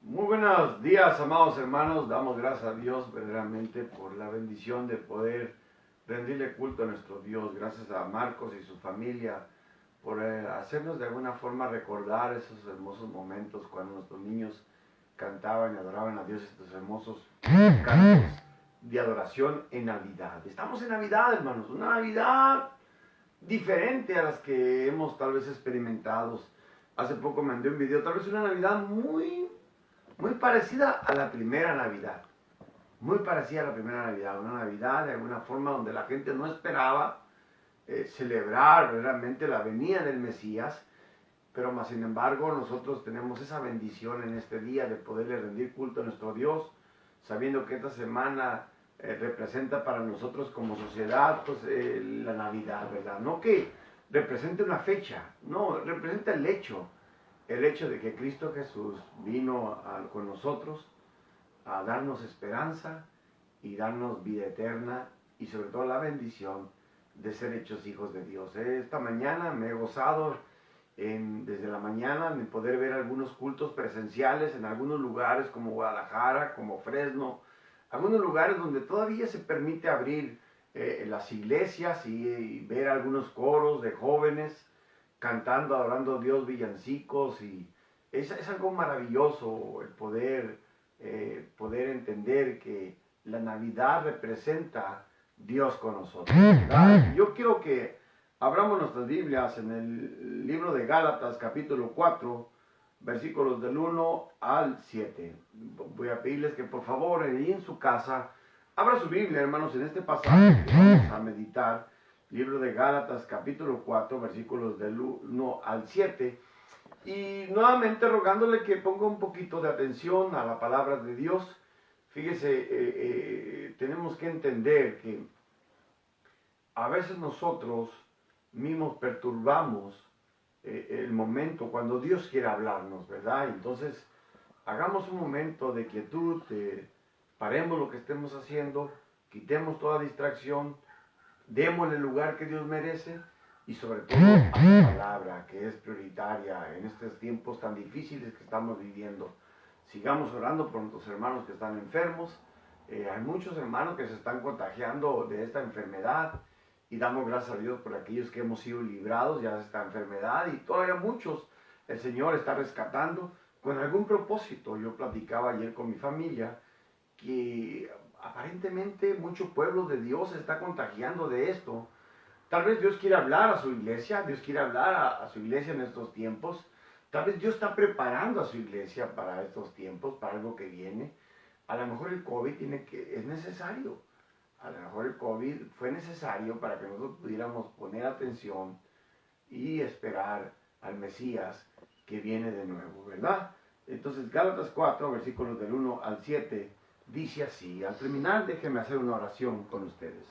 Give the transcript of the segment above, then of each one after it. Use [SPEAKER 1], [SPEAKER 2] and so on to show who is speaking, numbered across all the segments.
[SPEAKER 1] Muy buenos días, amados hermanos. Damos gracias a Dios verdaderamente por la bendición de poder rendirle culto a nuestro Dios. Gracias a Marcos y su familia por hacernos de alguna forma recordar esos hermosos momentos cuando nuestros niños cantaban y adoraban a Dios, estos hermosos cantos de adoración en Navidad. Estamos en Navidad, hermanos, una Navidad diferente a las que hemos tal vez experimentado. Hace poco mandé un video, tal vez una Navidad muy parecida a la primera Navidad. Muy parecida a la primera Navidad. Una Navidad de alguna forma donde la gente no esperaba celebrar realmente la venida del Mesías. Pero más sin embargo nosotros tenemos esa bendición en este día de poderle rendir culto a nuestro Dios, sabiendo que esta semana representa para nosotros como sociedad pues, la Navidad, ¿verdad? No que represente una fecha, no, representa el hecho de que Cristo Jesús vino con nosotros a darnos esperanza y darnos vida eterna y sobre todo la bendición de ser hechos hijos de Dios. Esta mañana me he gozado desde la mañana en poder ver algunos cultos presenciales en algunos lugares como Guadalajara, como Fresno, algunos lugares donde todavía se permite abrir las iglesias y ver algunos coros de jóvenes cantando, adorando a Dios, villancicos, y es algo maravilloso el poder entender que la Navidad representa Dios con nosotros, ¿verdad? Yo quiero que abramos nuestras Biblias en el libro de Gálatas, capítulo 4, versículos del 1 al 7. Voy a pedirles que por favor, ahí en su casa, abra su Biblia, hermanos, en este pasaje que vamos a meditar. Libro de Gálatas, capítulo 4, versículos del 1 al 7. Y nuevamente rogándole que ponga un poquito de atención a la palabra de Dios. Fíjese, tenemos que entender que a veces nosotros mismos perturbamos el momento cuando Dios quiere hablarnos, ¿verdad? Entonces, hagamos un momento de quietud, paremos lo que estemos haciendo, quitemos toda distracción, démosle el lugar que Dios merece y sobre todo a su palabra, que es prioritaria en estos tiempos tan difíciles que estamos viviendo. Sigamos orando por nuestros hermanos que están enfermos. Hay muchos hermanos que se están contagiando de esta enfermedad y damos gracias a Dios por aquellos que hemos sido librados ya de esta enfermedad, y todavía muchos el Señor está rescatando con algún propósito. Yo platicaba ayer con mi familia que aparentemente mucho pueblo de Dios se está contagiando de esto. Tal vez Dios quiere hablar a su iglesia, Dios quiere hablar a su iglesia en estos tiempos. Tal vez Dios está preparando a su iglesia para estos tiempos, para algo que viene. A lo mejor el COVID es necesario. A lo mejor el COVID fue necesario para que nosotros pudiéramos poner atención y esperar al Mesías que viene de nuevo, ¿verdad? Entonces, Gálatas 4, versículos del 1 al 7, dice así. Al terminar, déjenme hacer una oración con ustedes.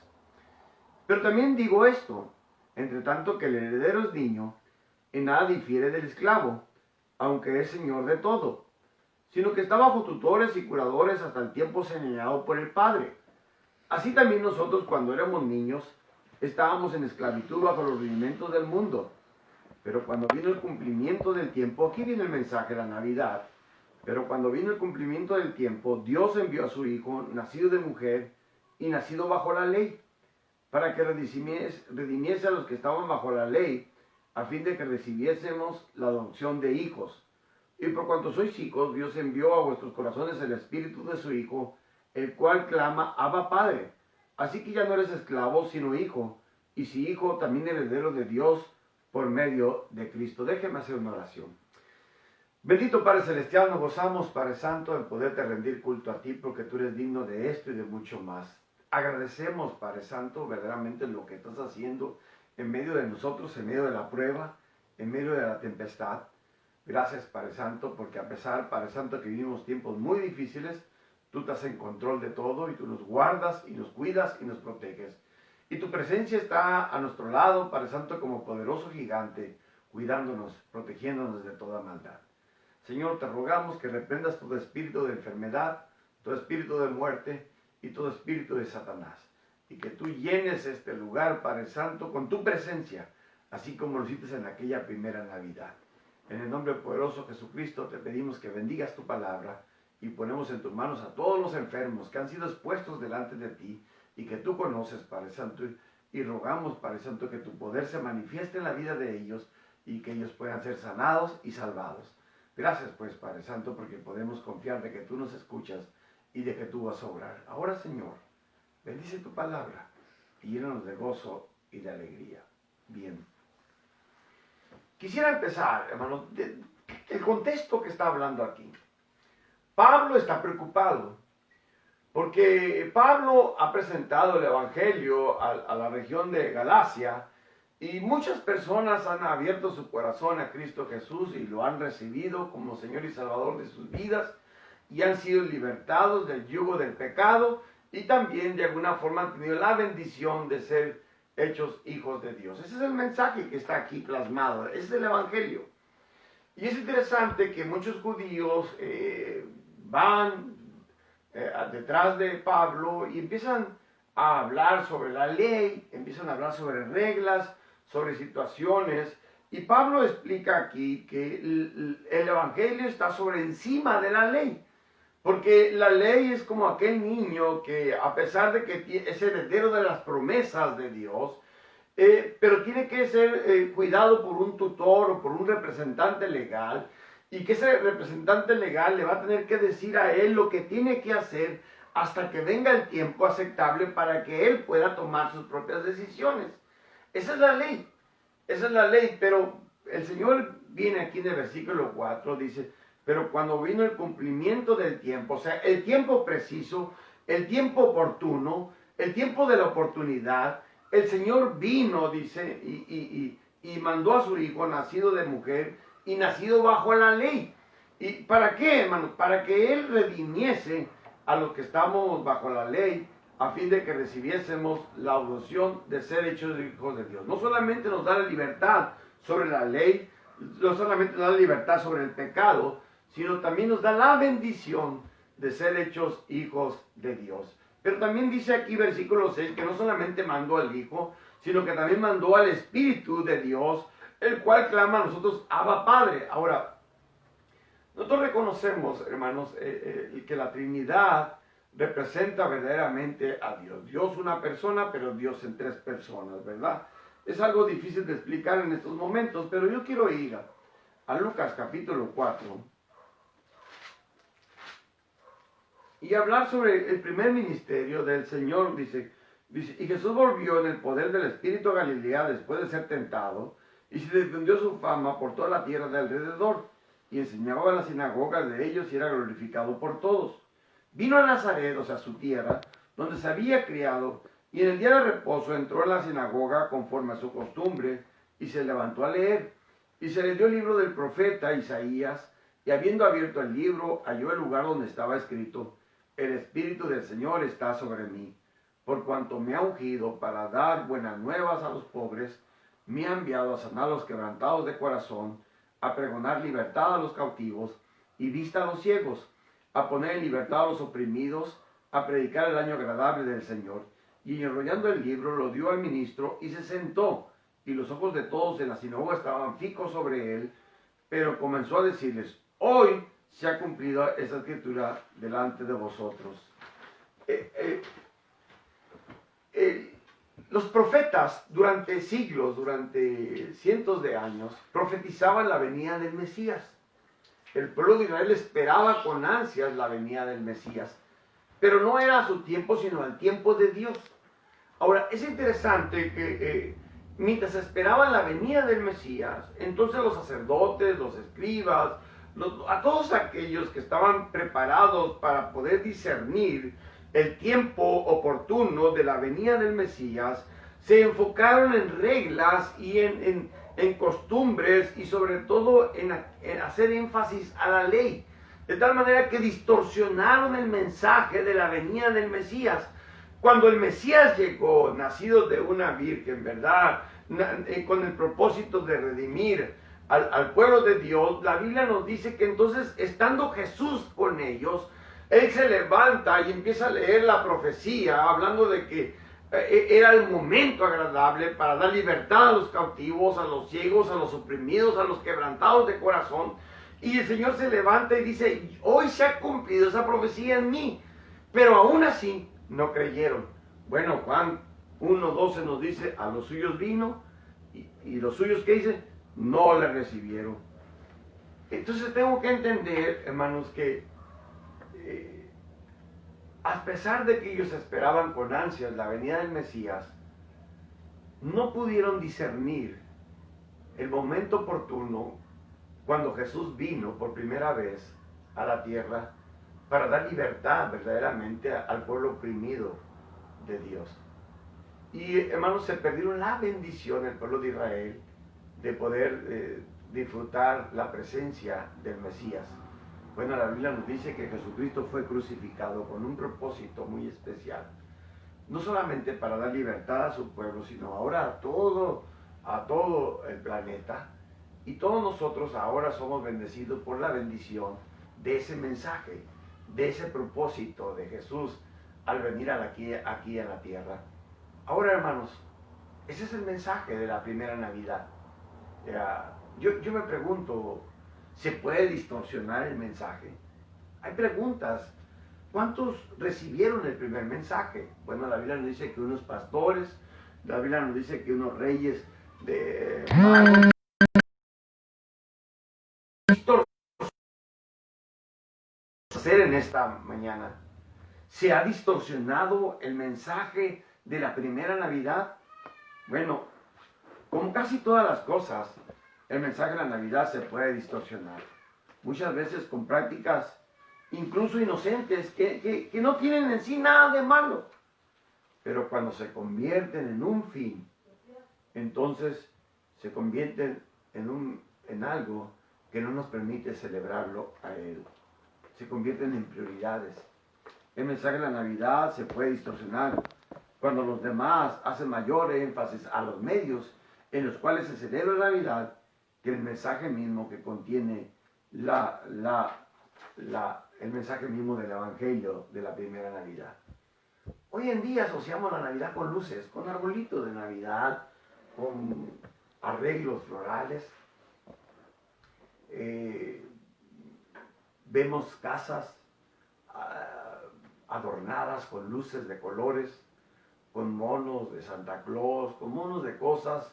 [SPEAKER 1] Pero también digo esto, entre tanto que el heredero es niño, en nada difiere del esclavo, aunque es señor de todo, sino que está bajo tutores y curadores hasta el tiempo señalado por el Padre. Así también nosotros, cuando éramos niños, estábamos en esclavitud bajo los rudimentos del mundo. Pero cuando vino el cumplimiento del tiempo, aquí viene el mensaje de la Navidad, pero cuando vino el cumplimiento del tiempo, Dios envió a su Hijo, nacido de mujer y nacido bajo la ley, para que redimiese a los que estaban bajo la ley, a fin de que recibiésemos la adopción de hijos. Y por cuanto sois hijos, Dios envió a vuestros corazones el Espíritu de su Hijo, el cual clama, Abba Padre. Así que ya no eres esclavo, sino hijo, y si hijo, también heredero de Dios por medio de Cristo. Déjeme hacer una oración. Bendito Padre Celestial, nos gozamos, Padre Santo, en poderte rendir culto a ti, porque tú eres digno de esto y de mucho más. Agradecemos, Padre Santo, verdaderamente lo que estás haciendo en medio de nosotros, en medio de la prueba, en medio de la tempestad. Gracias, Padre Santo, porque a pesar, Padre Santo, que vivimos tiempos muy difíciles, tú estás en control de todo y tú nos guardas y nos cuidas y nos proteges. Y tu presencia está a nuestro lado, Padre Santo, como poderoso gigante, cuidándonos, protegiéndonos de toda maldad. Señor, te rogamos que reprendas todo espíritu de enfermedad, todo espíritu de muerte y todo espíritu de Satanás. Y que tú llenes este lugar, Padre Santo, con tu presencia, así como lo hiciste en aquella primera Navidad. En el nombre poderoso de Jesucristo te pedimos que bendigas tu palabra y ponemos en tus manos a todos los enfermos que han sido expuestos delante de ti y que tú conoces, Padre Santo, y rogamos, Padre Santo, que tu poder se manifieste en la vida de ellos y que ellos puedan ser sanados y salvados. Gracias, pues, Padre Santo, porque podemos confiar de que tú nos escuchas y de que tú vas a obrar. Ahora, Señor, bendice tu palabra y llénanos de gozo y de alegría. Bien. Quisiera empezar, hermano, el contexto que está hablando aquí. Pablo está preocupado porque Pablo ha presentado el Evangelio a la región de Galacia y muchas personas han abierto su corazón a Cristo Jesús y lo han recibido como Señor y Salvador de sus vidas y han sido libertados del yugo del pecado y también de alguna forma han tenido la bendición de ser hechos hijos de Dios. Ese es el mensaje que está aquí plasmado, ese es el Evangelio. Y es interesante que muchos judíos van detrás de Pablo y empiezan a hablar sobre la ley, empiezan a hablar sobre reglas, sobre situaciones. Y Pablo explica aquí que el Evangelio está sobre encima de la ley. Porque la ley es como aquel niño que a pesar de que es heredero de las promesas de Dios, pero tiene que ser cuidado por un tutor o por un representante legal, y que ese representante legal le va a tener que decir a él lo que tiene que hacer hasta que venga el tiempo aceptable para que él pueda tomar sus propias decisiones. Esa es la ley, pero el Señor viene aquí en el versículo 4, dice, pero cuando vino el cumplimiento del tiempo, o sea, el tiempo preciso, el tiempo oportuno, el tiempo de la oportunidad, el Señor vino, dice, y mandó a su Hijo, nacido de mujer y nacido bajo la ley. ¿Y para qué, hermano? Para que Él redimiese a los que estamos bajo la ley, a fin de que recibiésemos la adopción de ser hechos hijos de Dios. No solamente nos da la libertad sobre la ley, no solamente nos da la libertad sobre el pecado, sino también nos da la bendición de ser hechos hijos de Dios. Pero también dice aquí versículo 6 que no solamente mandó al Hijo, sino que también mandó al Espíritu de Dios, el cual clama a nosotros, Abba Padre. Ahora, nosotros reconocemos, hermanos, que la Trinidad representa verdaderamente a Dios. Dios una persona, pero Dios en tres personas, ¿verdad? Es algo difícil de explicar en estos momentos, pero yo quiero ir a Lucas capítulo 4 y hablar sobre el primer ministerio del Señor. Dice, y Jesús volvió en el poder del Espíritu a Galilea después de ser tentado, y se difundió su fama por toda la tierra de alrededor, y enseñaba en las sinagogas de ellos y era glorificado por todos. Vino a Nazaret, o sea, su tierra, donde se había criado, y en el día de reposo entró en la sinagoga conforme a su costumbre, y se levantó a leer. Y se le dio el libro del profeta Isaías, y habiendo abierto el libro, halló el lugar donde estaba escrito, el Espíritu del Señor está sobre mí, por cuanto me ha ungido para dar buenas nuevas a los pobres, me ha enviado a sanar a los quebrantados de corazón, a pregonar libertad a los cautivos y vista a los ciegos, a poner en libertad a los oprimidos, a predicar el año agradable del Señor. Y enrollando el libro lo dio al ministro y se sentó, y los ojos de todos en la sinagoga estaban fijos sobre él, pero comenzó a decirles, hoy se ha cumplido esa escritura delante de vosotros. Los profetas durante siglos, durante cientos de años, profetizaban la venida del Mesías. El pueblo de Israel esperaba con ansias la venida del Mesías, pero no era a su tiempo, sino al tiempo de Dios. Ahora, es interesante que mientras esperaban la venida del Mesías, entonces los sacerdotes, los escribas, a todos aquellos que estaban preparados para poder discernir el tiempo oportuno de la venida del Mesías, se enfocaron en reglas y en costumbres y sobre todo en hacer énfasis a la ley, de tal manera que distorsionaron el mensaje de la venida del Mesías. Cuando el Mesías llegó, nacido de una virgen, ¿verdad?, con el propósito de redimir al pueblo de Dios, la Biblia nos dice que entonces, estando Jesús con ellos, Él se levanta y empieza a leer la profecía, hablando de que era el momento agradable para dar libertad a los cautivos, a los ciegos, a los oprimidos, a los quebrantados de corazón. Y el Señor se levanta y dice, hoy se ha cumplido esa profecía en mí. Pero aún así no creyeron. Bueno, Juan 1:12 nos dice, a los suyos vino, y los suyos, ¿qué dice? No le recibieron. Entonces tengo que entender, hermanos, que a pesar de que ellos esperaban con ansias la venida del Mesías, no pudieron discernir el momento oportuno cuando Jesús vino por primera vez a la tierra para dar libertad verdaderamente al pueblo oprimido de Dios. Y hermanos, se perdieron la bendición el pueblo de Israel de poder disfrutar la presencia del Mesías. Bueno, la Biblia nos dice que Jesucristo fue crucificado con un propósito muy especial. No solamente para dar libertad a su pueblo, sino ahora a todo el planeta. Y todos nosotros ahora somos bendecidos por la bendición de ese mensaje, de ese propósito de Jesús al venir aquí a la tierra. Ahora, hermanos, ese es el mensaje de la primera Navidad. Yo me pregunto, ¿se puede distorsionar el mensaje? Hay preguntas. ¿Cuántos recibieron el primer mensaje? Bueno, la Biblia nos dice que unos pastores, la Biblia nos dice que unos reyes de magos. Hacer en esta mañana. ¿Se ha distorsionado el mensaje de la primera Navidad? Bueno, como casi todas las cosas, el mensaje de la Navidad se puede distorsionar. Muchas veces con prácticas incluso inocentes que no tienen en sí nada de malo. Pero cuando se convierten en un fin, entonces se convierten en algo que no nos permite celebrarlo a Él. Se convierten en prioridades. El mensaje de la Navidad se puede distorsionar cuando los demás hacen mayor énfasis a los medios en los cuales se celebra la Navidad que el mensaje mismo que contiene el mensaje mismo del Evangelio de la primera Navidad. Hoy en día asociamos la Navidad con luces, con arbolitos de Navidad, con arreglos florales. Vemos casas adornadas con luces de colores, con monos de Santa Claus, con monos de cosas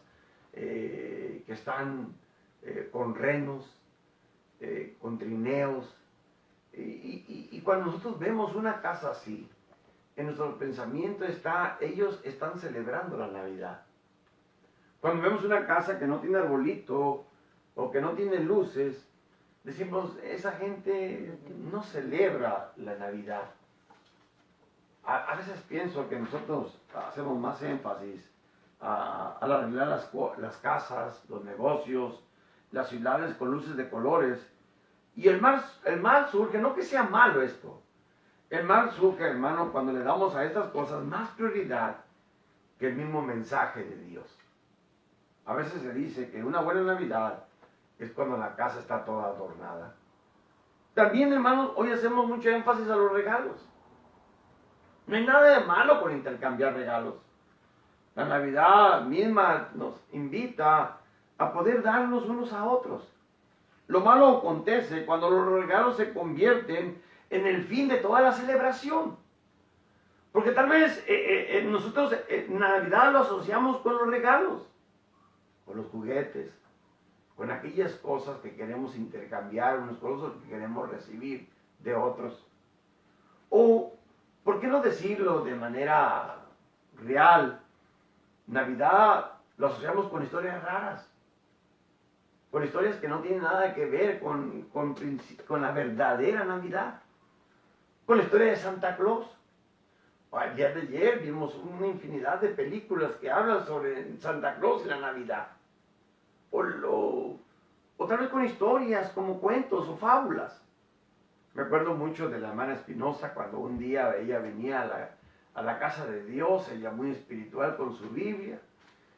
[SPEAKER 1] que están con renos, con trineos. Y cuando nosotros vemos una casa así, en nuestro pensamiento ellos están celebrando la Navidad. Cuando vemos una casa que no tiene arbolito o que no tiene luces, decimos, esa gente no celebra la Navidad. A veces pienso que nosotros hacemos más énfasis al arreglar las casas, los negocios, las ciudades con luces de colores. Y el mal surge, no que sea malo esto, el mal surge, hermano, cuando le damos a estas cosas más prioridad que el mismo mensaje de Dios. A veces se dice que una buena Navidad es cuando la casa está toda adornada. También, hermanos, hoy hacemos mucho énfasis a los regalos. No hay nada de malo con intercambiar regalos. La Navidad misma nos invita a poder darnos unos a otros. Lo malo acontece cuando los regalos se convierten en el fin de toda la celebración. Porque tal vez nosotros en Navidad lo asociamos con los regalos, con los juguetes, con aquellas cosas que queremos intercambiar, unas cosas que queremos recibir de otros. O, ¿por qué no decirlo de manera real? Navidad lo asociamos con historias raras, con historias que no tienen nada que ver con la verdadera Navidad, con la historia de Santa Claus. El día de ayer vimos una infinidad de películas que hablan sobre Santa Claus y la Navidad. O tal vez con historias como cuentos o fábulas. Me acuerdo mucho de la hermana Espinosa cuando un día ella venía a la casa de Dios, ella muy espiritual con su Biblia,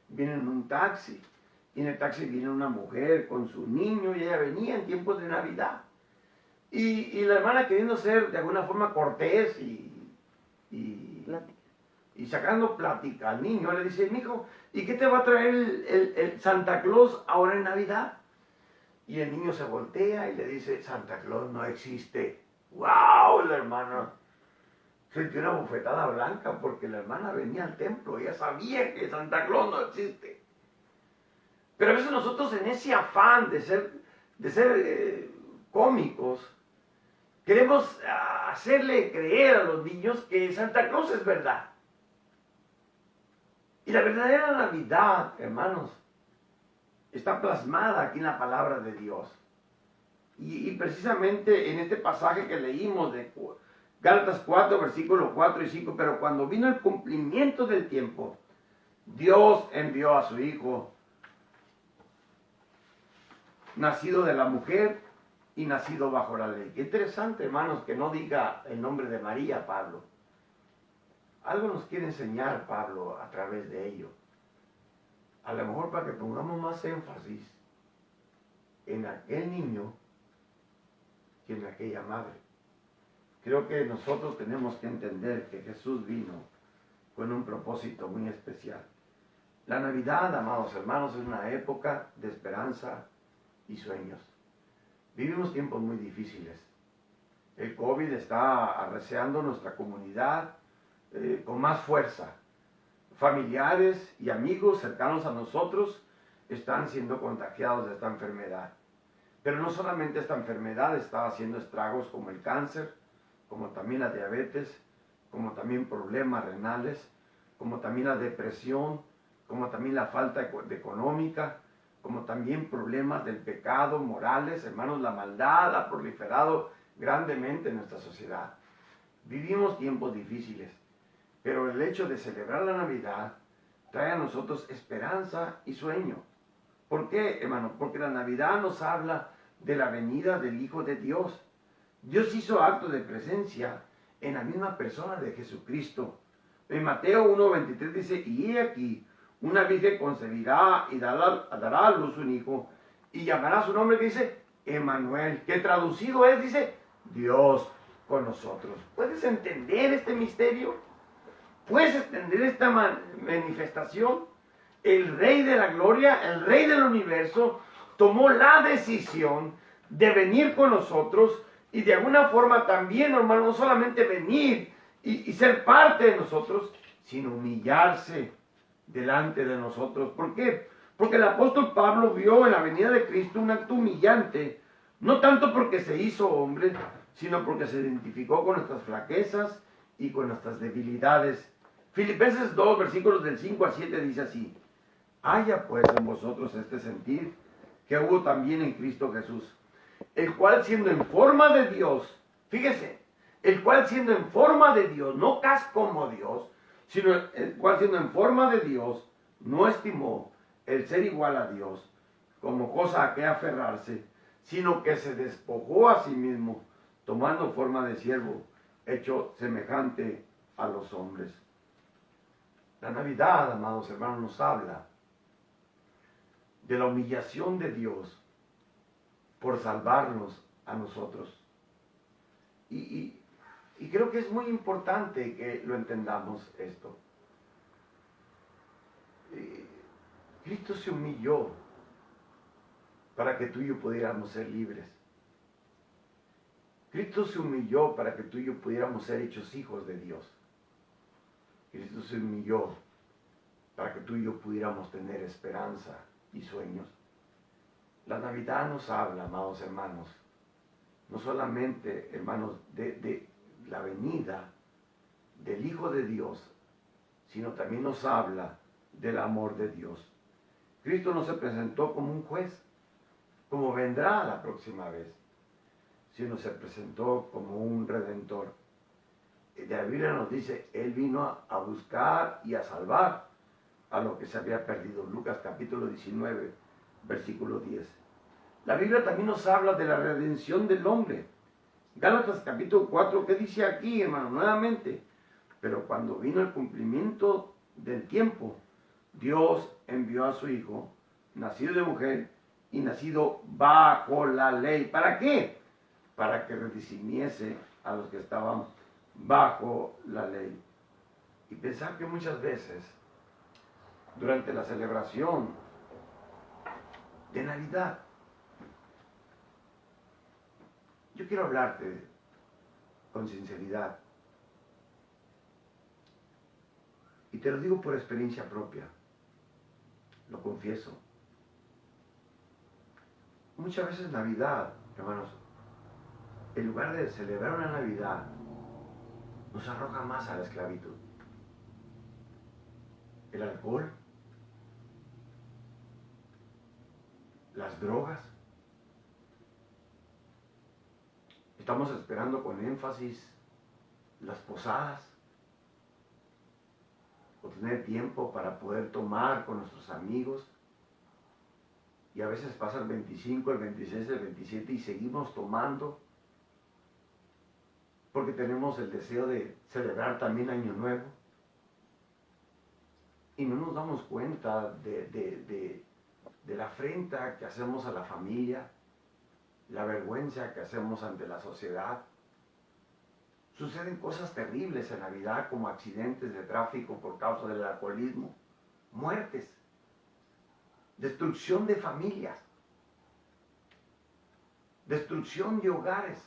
[SPEAKER 1] viene en un taxi, y en el taxi viene una mujer con su niño y ella venía en tiempos de Navidad. Y la hermana queriendo ser de alguna forma cortés y y sacando plática al niño, le dice, mijo, ¿y qué te va a traer el Santa Claus ahora en Navidad? Y el niño se voltea y le dice, Santa Claus no existe. ¡Wow! La hermana sintió una bofetada blanca porque la hermana venía al templo, ella sabía que Santa Claus no existe. Pero a veces nosotros en ese afán de ser cómicos, queremos hacerle creer a los niños que Santa Claus es verdad. Y la verdadera Navidad, hermanos, está plasmada aquí en la palabra de Dios. Y precisamente en este pasaje que leímos de Gálatas 4, versículos 4 y 5, pero cuando vino el cumplimiento del tiempo, Dios envió a su Hijo, nacido de la mujer y nacido bajo la ley. Qué interesante, hermanos, que no diga el nombre de María, Pablo. Algo nos quiere enseñar Pablo a través de ello. A lo mejor para que pongamos más énfasis en aquel niño que en aquella madre. Creo que nosotros tenemos que entender que Jesús vino con un propósito muy especial. La Navidad, amados hermanos, es una época de esperanza y sueños. Vivimos tiempos muy difíciles. El COVID está arreciando nuestra comunidad con más fuerza. Familiares y amigos cercanos a nosotros están siendo contagiados de esta enfermedad. Pero no solamente esta enfermedad está haciendo estragos como el cáncer, como también la diabetes, como también problemas renales, como también la depresión, como también la falta económica, como también problemas del pecado, morales. Hermanos, la maldad ha proliferado grandemente en nuestra sociedad. Vivimos tiempos difíciles, pero el hecho de celebrar la Navidad trae a nosotros esperanza y sueño. ¿Por qué, hermano? Porque la Navidad nos habla de la venida del Hijo de Dios. Dios hizo acto de presencia en la misma persona de Jesucristo. En Mateo 1:23 dice, y he aquí, una virgen concebirá y dará a luz un hijo, y llamará su nombre, que dice, Emmanuel, que traducido es, dice, Dios con nosotros. ¿Puedes entender este misterio? ¿Puedes entender esta manifestación? El Rey de la Gloria, el Rey del Universo, tomó la decisión de venir con nosotros y de alguna forma también, hermano, no solamente venir y ser parte de nosotros, sino humillarse delante de nosotros. ¿Por qué? Porque el apóstol Pablo vio en la venida de Cristo un acto humillante, no tanto porque se hizo hombre, sino porque se identificó con nuestras flaquezas y con nuestras debilidades. Filipenses 2, versículos del 5 al 7 dice así, haya pues en vosotros este sentir que hubo también en Cristo Jesús, el cual siendo en forma de Dios, fíjese, el cual siendo en forma de Dios, no casi como Dios, sino el cual siendo en forma de Dios, no estimó el ser igual a Dios como cosa a que aferrarse, sino que se despojó a sí mismo, tomando forma de siervo, hecho semejante a los hombres. La Navidad, amados hermanos, nos habla de la humillación de Dios por salvarnos a nosotros. Y creo que es muy importante que lo entendamos esto. Cristo se humilló para que tú y yo pudiéramos ser libres. Cristo se humilló para que tú y yo pudiéramos ser hechos hijos de Dios. Cristo se humilló para que tú y yo pudiéramos tener esperanza y sueños. La Navidad nos habla, amados hermanos, no solamente, hermanos, de la venida del Hijo de Dios, sino también nos habla del amor de Dios. Cristo no se presentó como un juez, como vendrá la próxima vez, sino se presentó como un redentor. La Biblia nos dice, Él vino a buscar y a salvar a lo que se había perdido. Lucas capítulo 19, versículo 10. La Biblia también nos habla de la redención del hombre. Gálatas capítulo 4, ¿qué dice aquí, hermano? Nuevamente, pero cuando vino el cumplimiento del tiempo, Dios envió a su Hijo, nacido de mujer y nacido bajo la ley. ¿Para qué? Para que redimiese a los que estaban bajo la ley. Y pensar que muchas veces, durante la celebración de Navidad, yo quiero hablarte con sinceridad. Y te lo digo por experiencia propia. Lo confieso. Muchas veces Navidad, hermanos, en lugar de celebrar una Navidad, nos arroja más a la esclavitud. El alcohol, las drogas. Estamos esperando con énfasis las posadas, o tener tiempo para poder tomar con nuestros amigos. Y a veces pasa el 25, el 26, el 27 y seguimos tomando porque tenemos el deseo de celebrar también Año Nuevo. Y no nos damos cuenta de la afrenta que hacemos a la familia, la vergüenza que hacemos ante la sociedad. Suceden cosas terribles en Navidad, como accidentes de tráfico por causa del alcoholismo, muertes, destrucción de familias, destrucción de hogares,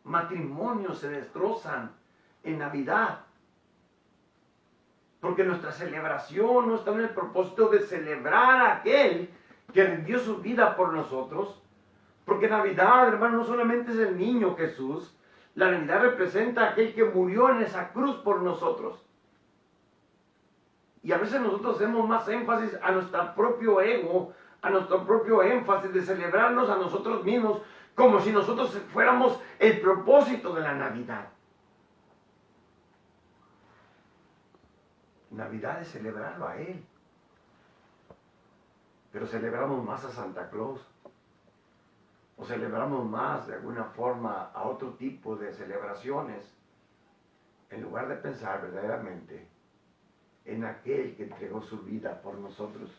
[SPEAKER 1] matrimonios se destrozan en Navidad. Porque nuestra celebración no está en el propósito de celebrar a aquel que dio su vida por nosotros. Porque Navidad, hermano, no solamente es el niño Jesús. La Navidad representa a aquel que murió en esa cruz por nosotros. Y a veces nosotros hacemos más énfasis a nuestro propio ego, a nuestro propio énfasis de celebrarnos a nosotros mismos, como si nosotros fuéramos el propósito de la Navidad. Navidad es celebrarlo a Él. Pero celebramos más a Santa Claus. O celebramos más de alguna forma a otro tipo de celebraciones, en lugar de pensar verdaderamente en aquel que entregó su vida por nosotros.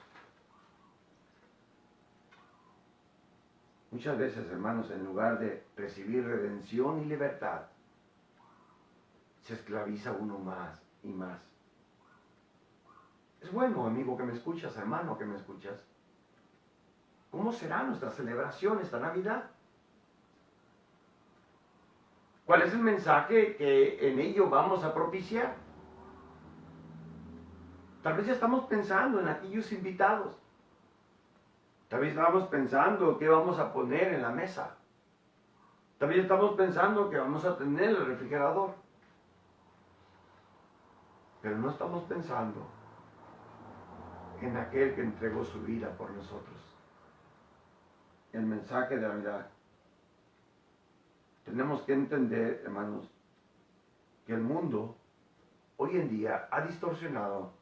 [SPEAKER 1] Muchas veces, hermanos, en lugar de recibir redención y libertad, se esclaviza uno más y más. Es bueno, amigo que me escuchas, hermano que me escuchas. ¿Cómo será nuestra celebración esta Navidad? ¿Cuál es el mensaje que en ello vamos a propiciar? Tal vez ya estamos pensando en aquellos invitados. Tal vez estamos pensando qué vamos a poner en la mesa. Tal vez estamos pensando que vamos a tener el refrigerador. Pero no estamos pensando en aquel que entregó su vida por nosotros. El mensaje de Navidad. Tenemos que entender, hermanos, que el mundo hoy en día ha distorsionado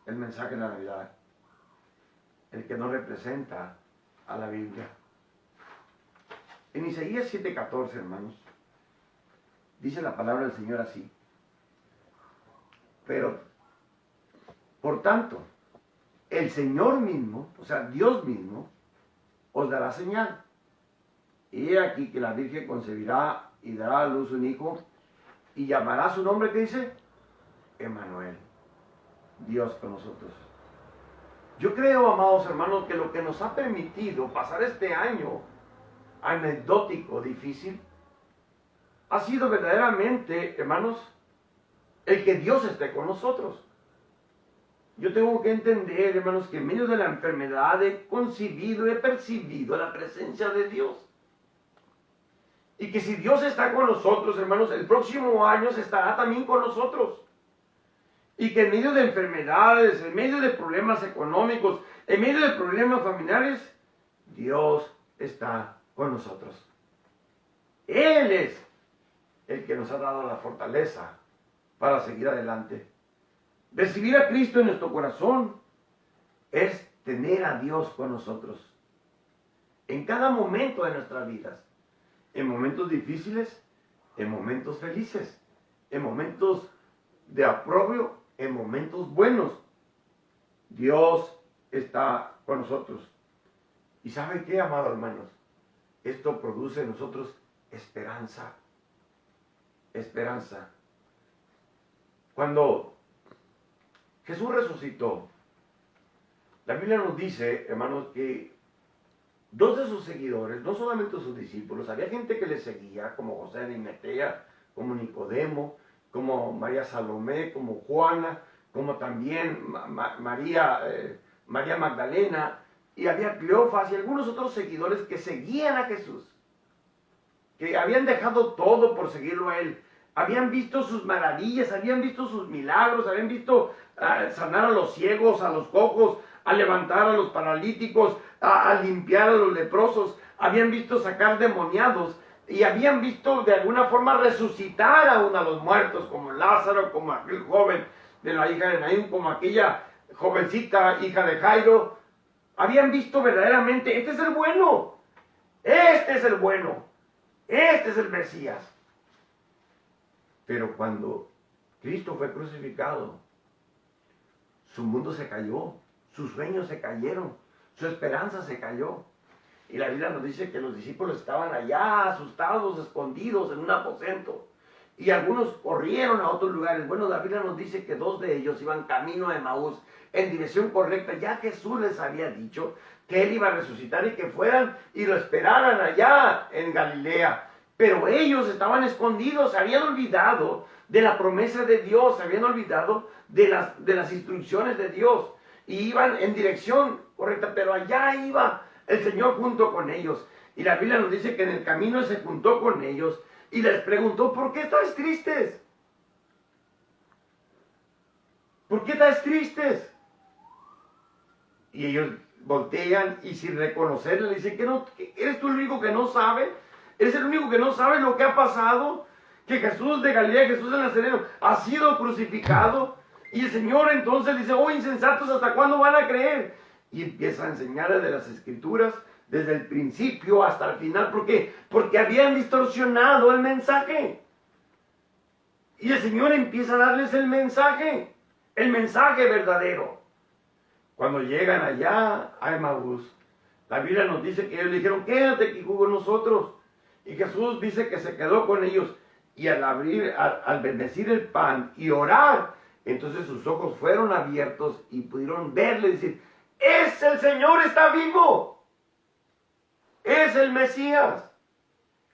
[SPEAKER 1] el mensaje de la Navidad, el que no representa a la Biblia. En Isaías 7:14, hermanos, dice la palabra del Señor así: pero, por tanto, el Señor mismo, o sea, Dios mismo, os dará señal. Y he aquí que la Virgen concebirá y dará a luz un hijo, y llamará su nombre, ¿qué dice? Emmanuel, Dios con nosotros. Yo creo, amados hermanos, que lo que nos ha permitido pasar este año anecdótico, difícil, ha sido verdaderamente, hermanos, el que Dios esté con nosotros. Yo tengo que entender, hermanos, que en medio de la enfermedad he concebido, he percibido la presencia de Dios. Y que si Dios está con nosotros, hermanos, el próximo año se estará también con nosotros. Y que en medio de enfermedades, en medio de problemas económicos, en medio de problemas familiares, Dios está con nosotros. Él es el que nos ha dado la fortaleza para seguir adelante. Recibir a Cristo en nuestro corazón es tener a Dios con nosotros. En cada momento de nuestras vidas. En momentos difíciles, en momentos felices, en momentos de aprobio, en momentos buenos. Dios está con nosotros. ¿Y sabe qué, amados hermanos? Esto produce en nosotros esperanza. Esperanza. Cuando Jesús resucitó. La Biblia nos dice, hermanos, que dos de sus seguidores, no solamente sus discípulos, había gente que le seguía, como José de Arimatea, como Nicodemo, como María Salomé, como Juana, como también María Magdalena, y había Cleofas y algunos otros seguidores que seguían a Jesús, que habían dejado todo por seguirlo a él. Habían visto sus maravillas, habían visto sus milagros, habían visto sanar a los ciegos, a los cojos, a levantar a los paralíticos, a limpiar a los leprosos, habían visto sacar demoniados y habían visto de alguna forma resucitar aún a los muertos, como Lázaro, como aquel joven de la hija de Naín, como aquella jovencita hija de Jairo. Habían visto verdaderamente, este es el bueno, este es el bueno, este es el Mesías. Pero cuando Cristo fue crucificado, su mundo se cayó, sus sueños se cayeron, su esperanza se cayó. Y la Biblia nos dice que los discípulos estaban allá, asustados, escondidos en un aposento. Y algunos corrieron a otros lugares. Bueno, la Biblia nos dice que dos de ellos iban camino a Emaús en dirección correcta. Ya Jesús les había dicho que Él iba a resucitar y que fueran y lo esperaran allá en Galilea. Pero ellos estaban escondidos, se habían olvidado de la promesa de Dios, se habían olvidado de las instrucciones de Dios. Y iban en dirección correcta, pero allá iba el Señor junto con ellos. Y la Biblia nos dice que en el camino se juntó con ellos y les preguntó, ¿por qué estáis tristes? ¿Por qué estáis tristes? Y ellos voltean y sin reconocerle le dicen, que ¿eres tú el único que no sabe? ¿Eres el único que no sabe lo que ha pasado? Que Jesús de Galilea, Jesús de Nazareno, ha sido crucificado. Y el Señor entonces dice, oh insensatos, ¿hasta cuándo van a creer? Y empieza a enseñarles de las Escrituras desde el principio hasta el final. ¿Por qué? Porque habían distorsionado el mensaje. Y el Señor empieza a darles el mensaje verdadero. Cuando llegan allá a Emaús, la Biblia nos dice que ellos le dijeron, quédate aquí con nosotros. Y Jesús dice que se quedó con ellos. Y al bendecir el pan y orar, entonces sus ojos fueron abiertos y pudieron verle y decir, ¡es el Señor, está vivo! ¡Es el Mesías!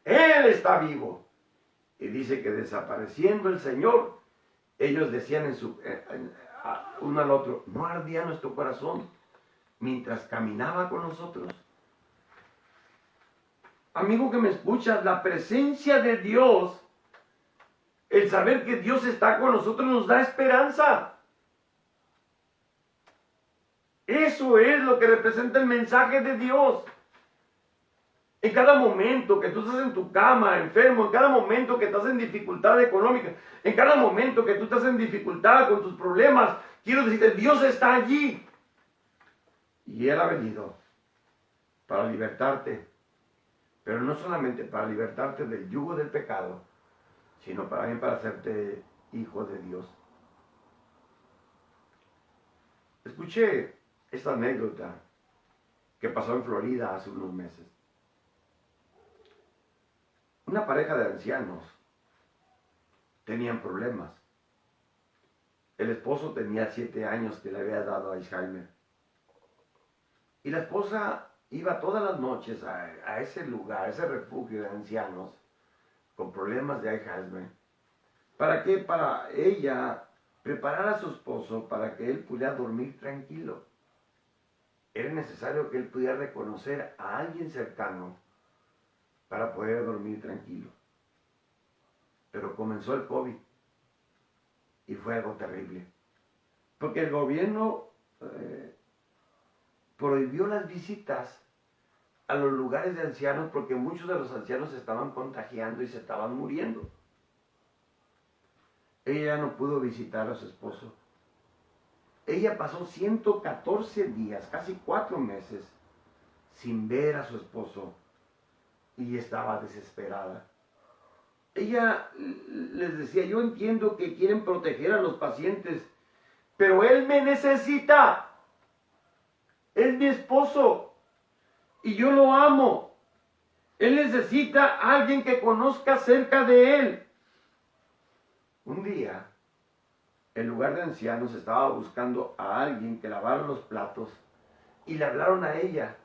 [SPEAKER 1] Él está vivo. Y dice que desapareciendo el Señor, ellos decían uno al otro, ¿no ardía nuestro corazón mientras caminaba con nosotros? Amigo que me escuchas, la presencia de Dios, el saber que Dios está con nosotros nos da esperanza. Eso es lo que representa el mensaje de Dios. En cada momento que tú estás en tu cama, enfermo, en cada momento que estás en dificultad económica, en cada momento que tú estás en dificultad con tus problemas, quiero decirte, Dios está allí. Y Él ha venido para libertarte. Pero no solamente para libertarte del yugo del pecado, sino también para hacerte hijo de Dios. Escuché esta anécdota que pasó en Florida hace unos meses. Una pareja de ancianos tenían problemas. El esposo tenía 7 años que le había dado Alzheimer. Y la esposa iba todas las noches a ese lugar, a ese refugio de ancianos con problemas de Alzheimer. ¿Para qué? Para ella preparar a su esposo para que él pudiera dormir tranquilo. Era necesario que él pudiera reconocer a alguien cercano para poder dormir tranquilo. Pero comenzó el COVID y fue algo terrible. Porque el gobierno prohibió las visitas a los lugares de ancianos porque muchos de los ancianos se estaban contagiando y se estaban muriendo. Ella no pudo visitar a su esposo. Ella pasó 114 días, casi 4 meses, sin ver a su esposo y estaba desesperada. Ella les decía, yo entiendo que quieren proteger a los pacientes, pero él me necesita. Es mi esposo y yo lo amo. Él necesita a alguien que conozca acerca de él. Un día, el lugar de ancianos estaba buscando a alguien que lavara los platos y le hablaron a ella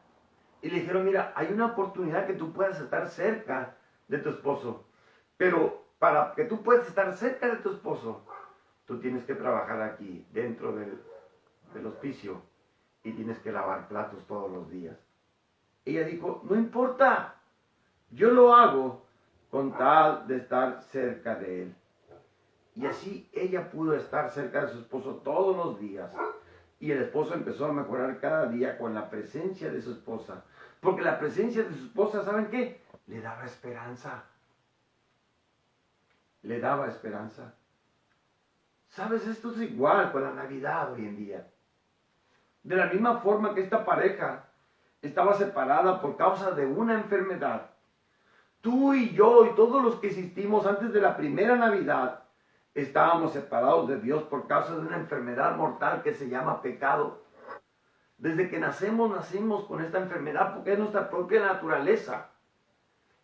[SPEAKER 1] y le dijeron, mira, hay una oportunidad que tú puedas estar cerca de tu esposo, pero para que tú puedas estar cerca de tu esposo, tú tienes que trabajar aquí dentro del hospicio y tienes que lavar platos todos los días. Ella dijo, no importa, yo lo hago con tal de estar cerca de él. Y así ella pudo estar cerca de su esposo todos los días. Y el esposo empezó a mejorar cada día con la presencia de su esposa. Porque la presencia de su esposa, ¿saben qué? Le daba esperanza. Le daba esperanza. ¿Sabes? Esto es igual con la Navidad hoy en día. De la misma forma que esta pareja estaba separada por causa de una enfermedad. Tú y yo y todos los que existimos antes de la primera Navidad estábamos separados de Dios por causa de una enfermedad mortal que se llama pecado. Desde que nacimos con esta enfermedad porque es nuestra propia naturaleza.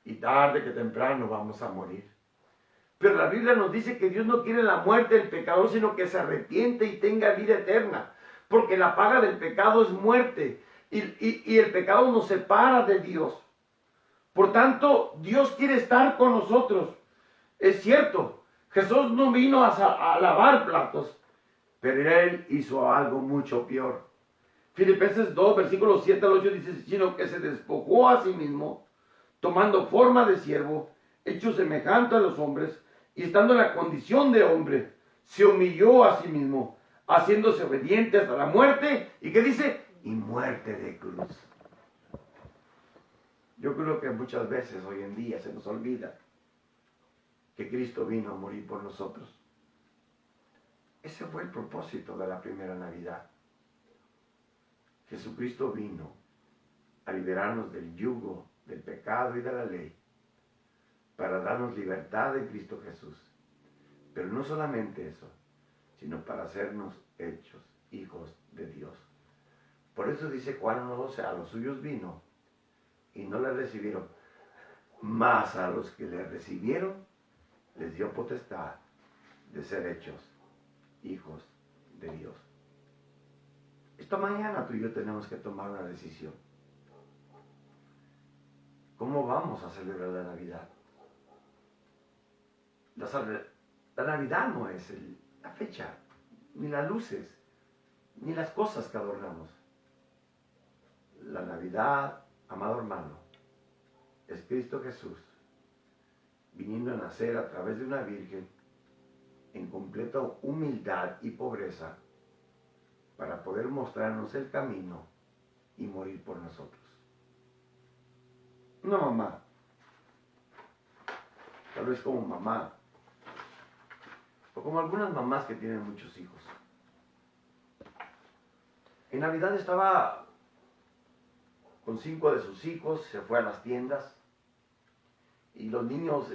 [SPEAKER 1] Y tarde que temprano vamos a morir. Pero la Biblia nos dice que Dios no quiere la muerte del pecador, sino que se arrepiente y tenga vida eterna. Porque la paga del pecado es muerte. Y el pecado nos separa de Dios. Por tanto, Dios quiere estar con nosotros. Es cierto, Jesús no vino a lavar platos, pero Él hizo algo mucho peor. Filipenses 2, versículos 7 al 8 dice, sino que se despojó a sí mismo, tomando forma de siervo, hecho semejante a los hombres, y estando en la condición de hombre, se humilló a sí mismo, haciéndose obediente hasta la muerte, ¿y qué dice? Y muerte de cruz. Yo creo que muchas veces hoy en día se nos olvida que Cristo vino a morir por nosotros. Ese fue el propósito de la primera Navidad. Jesucristo vino a liberarnos del yugo, del pecado y de la ley, para darnos libertad en Cristo Jesús. Pero no solamente eso, sino para hacernos hechos hijos de Dios. Por eso dice Juan 1:12, a los suyos vino y no le recibieron, mas a los que le recibieron les dio potestad de ser hechos hijos de Dios. Esta mañana tú y yo tenemos que tomar una decisión. ¿Cómo vamos a celebrar la Navidad? La Navidad no es la fecha, ni las luces, ni las cosas que adornamos. La Navidad, amado hermano, es Cristo Jesús viniendo a nacer a través de una virgen en completa humildad y pobreza para poder mostrarnos el camino y morir por nosotros. Una mamá, tal vez como mamá, o como algunas mamás que tienen muchos hijos. En Navidad estaba con 5 de sus hijos, se fue a las tiendas y los niños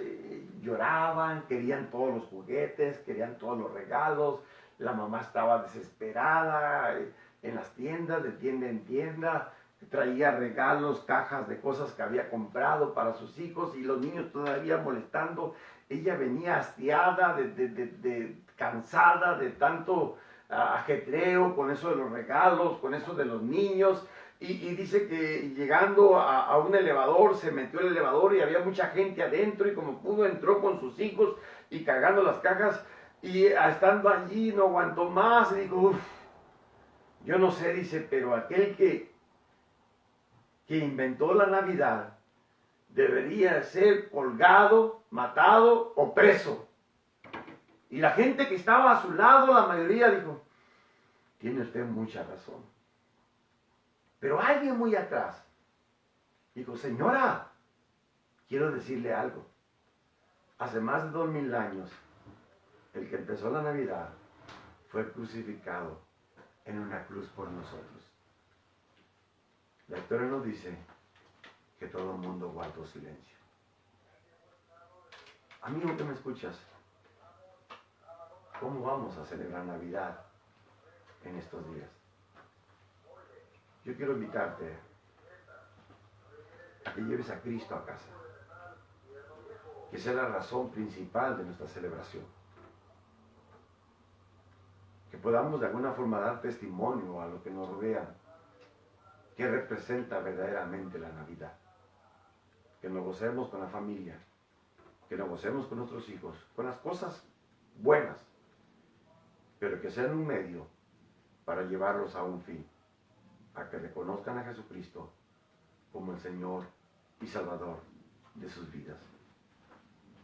[SPEAKER 1] lloraban, querían todos los juguetes, querían todos los regalos. La mamá estaba desesperada en las tiendas, de tienda en tienda, traía regalos, cajas de cosas que había comprado para sus hijos y los niños todavía molestando. Ella venía hastiada, cansada de tanto ajetreo con eso de los regalos, con eso de los niños. Y dice que llegando a un elevador, se metió el elevador y había mucha gente adentro y como pudo entró con sus hijos y cargando las cajas y estando allí no aguantó más y dijo, uff, yo no sé, dice, pero aquel que inventó la Navidad debería ser colgado, matado o preso. Y la gente que estaba a su lado, la mayoría dijo, tiene usted mucha razón. Pero alguien muy atrás dijo, señora, quiero decirle algo. Hace más de 2000 años, el que empezó la Navidad fue crucificado en una cruz por nosotros. La historia nos dice que todo el mundo guardó silencio. Amigo que me escuchas, ¿cómo vamos a celebrar Navidad en estos días? Yo quiero invitarte a que lleves a Cristo a casa, que sea la razón principal de nuestra celebración. podamos de alguna forma dar testimonio a lo que nos rodea, que representa verdaderamente la Navidad. Que nos gocemos con la familia, que nos gocemos con nuestros hijos, con las cosas buenas, pero que sean un medio para llevarlos a un fin, a que reconozcan a Jesucristo como el Señor y Salvador de sus vidas.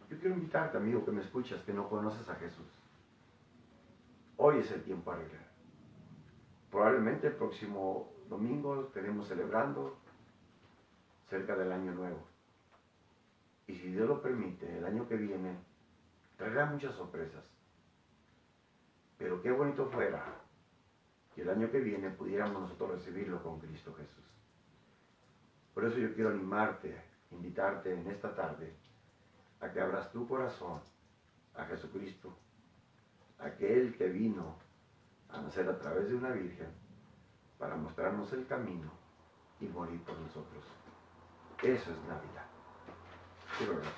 [SPEAKER 1] Yo quiero invitarte, amigo, que me escuchas, que no conoces a Jesús. Hoy es el tiempo de arreglar. Probablemente el próximo domingo estaremos celebrando cerca del Año Nuevo. Y si Dios lo permite, el año que viene traerá muchas sorpresas. Pero qué bonito fuera que el año que viene pudiéramos nosotros recibirlo con Cristo Jesús. Por eso yo quiero animarte, invitarte en esta tarde a que abras tu corazón a Jesucristo, aquel que vino a nacer a través de una virgen para mostrarnos el camino y morir por nosotros. Eso es Navidad. Quiero orar.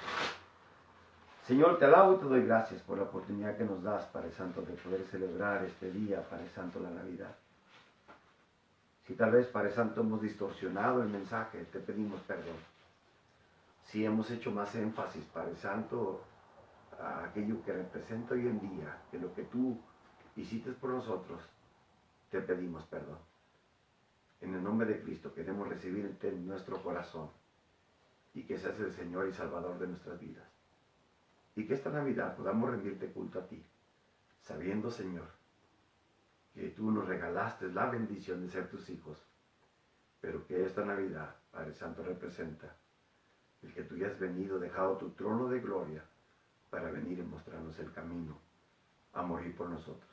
[SPEAKER 1] Señor, te alabo y te doy gracias por la oportunidad que nos das, Padre Santo, de poder celebrar este día, Padre Santo, la Navidad. Si tal vez, Padre Santo, hemos distorsionado el mensaje, te pedimos perdón. Si hemos hecho más énfasis, Padre Santo, a aquello que representa hoy en día, que lo que tú hiciste por nosotros, te pedimos perdón. En el nombre de Cristo queremos recibirte en nuestro corazón y que seas el Señor y Salvador de nuestras vidas. Y que esta Navidad podamos rendirte culto a ti, sabiendo, Señor, que tú nos regalaste la bendición de ser tus hijos, pero que esta Navidad, Padre Santo, representa el que tú ya has venido, dejado tu trono de gloria para venir y mostrarnos el camino a morir por nosotros.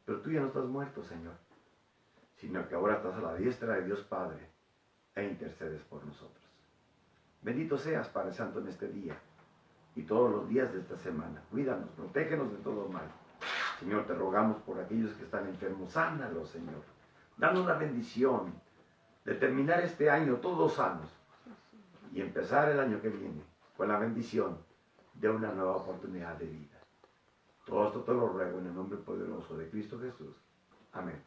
[SPEAKER 1] Pero tú ya no estás muerto, Señor, sino que ahora estás a la diestra de Dios Padre e intercedes por nosotros. Bendito seas, Padre Santo, en este día y todos los días de esta semana. Cuídanos, protégenos de todo mal. Señor, te rogamos por aquellos que están enfermos, sánalos, Señor. Danos la bendición de terminar este año todos sanos y empezar el año que viene con la bendición de una nueva oportunidad de vida. Todo esto te lo ruego en el nombre poderoso de Cristo Jesús. Amén.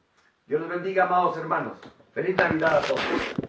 [SPEAKER 1] Dios los bendiga, amados hermanos. Feliz Navidad a todos.